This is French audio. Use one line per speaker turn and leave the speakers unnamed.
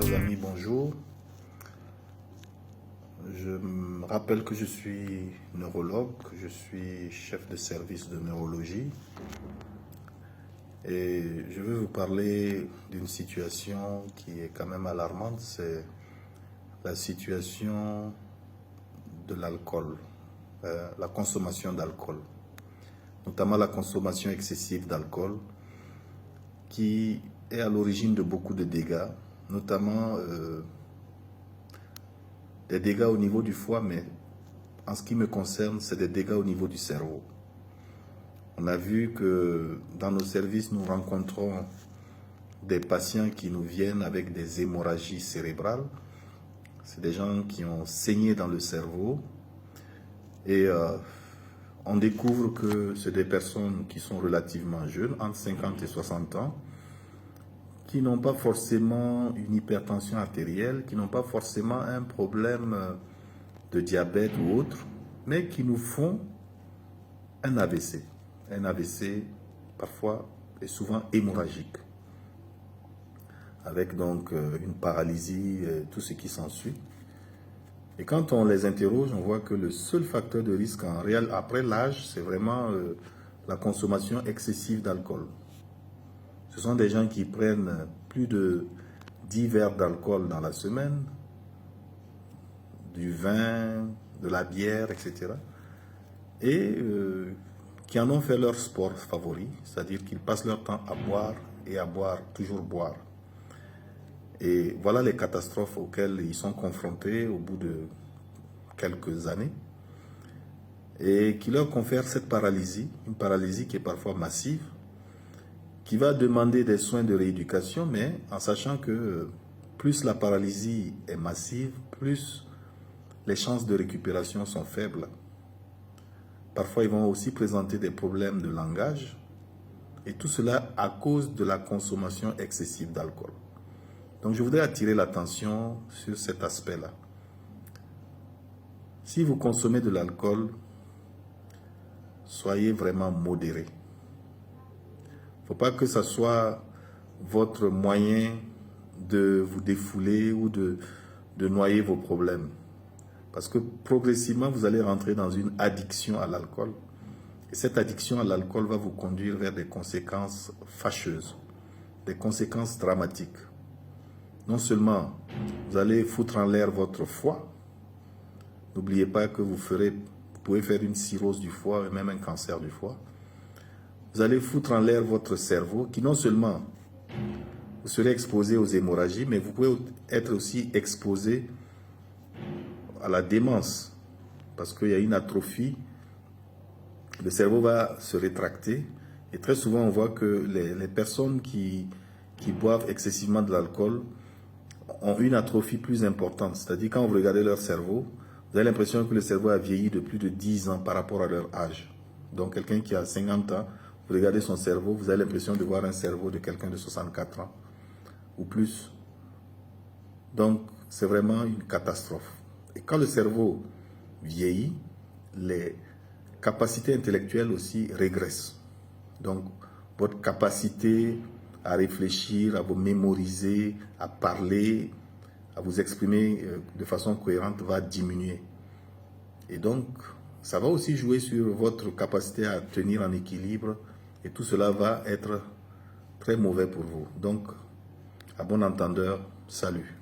Chers amis, bonjour. Je me rappelle que je suis neurologue, que je suis chef de service de neurologie et je vais vous parler d'une situation qui est quand même alarmante, c'est la situation de l'alcool, la consommation d'alcool, notamment la consommation excessive d'alcool qui est à l'origine de beaucoup de dégâts, notamment des dégâts au niveau du foie, mais en ce qui me concerne, c'est des dégâts au niveau du cerveau. On a vu que dans nos services, nous rencontrons des patients qui nous viennent avec des hémorragies cérébrales. C'est des gens qui ont saigné dans le cerveau et on découvre que c'est des personnes qui sont relativement jeunes, entre 50 et 60 ans, qui n'ont pas forcément une hypertension artérielle, qui n'ont pas forcément un problème de diabète ou autre, mais qui nous font un AVC. Un AVC parfois et souvent hémorragique, avec donc une paralysie, tout ce qui s'ensuit. Et quand on les interroge, on voit que le seul facteur de risque en réel, après l'âge, c'est vraiment la consommation excessive d'alcool. Ce sont des gens qui prennent plus de 10 verres d'alcool dans la semaine, du vin, de la bière, etc. Et qui en ont fait leur sport favori, c'est-à-dire qu'ils passent leur temps à boire et à boire, toujours boire. Et voilà les catastrophes auxquelles ils sont confrontés au bout de quelques années et qui leur confèrent cette paralysie, une paralysie qui est parfois massive, qui va demander des soins de rééducation, mais en sachant que plus la paralysie est massive, plus les chances de récupération sont faibles. Parfois, ils vont aussi présenter des problèmes de langage, et tout cela à cause de la consommation excessive d'alcool. Donc, je voudrais attirer l'attention sur cet aspect-là. Si vous consommez de l'alcool, soyez vraiment modéré. Il ne faut pas que ce soit votre moyen de vous défouler ou de noyer vos problèmes. Parce que progressivement, vous allez rentrer dans une addiction à l'alcool. Et cette addiction à l'alcool va vous conduire vers des conséquences fâcheuses, des conséquences dramatiques. Non seulement vous allez foutre en l'air votre foie, n'oubliez pas que vous pouvez faire une cirrhose du foie et même un cancer du foie. Vous allez foutre en l'air votre cerveau qui non seulement vous serez exposé aux hémorragies, mais vous pouvez être aussi exposé à la démence, parce qu'il y a une atrophie, le cerveau va se rétracter, et très souvent on voit que les personnes qui boivent excessivement de l'alcool ont une atrophie plus importante, c'est-à-dire quand vous regardez leur cerveau, vous avez l'impression que le cerveau a vieilli de plus de 10 ans par rapport à leur âge. Donc quelqu'un qui a 50 ans, vous regardez son cerveau, vous avez l'impression de voir un cerveau de quelqu'un de 64 ans ou plus. Donc c'est vraiment une catastrophe. Et quand le cerveau vieillit, les capacités intellectuelles aussi régressent. Donc, votre capacité à réfléchir, à vous mémoriser, à parler, à vous exprimer de façon cohérente va diminuer. Et donc, ça va aussi jouer sur votre capacité à tenir en équilibre et tout cela va être très mauvais pour vous. Donc, à bon entendeur, salut.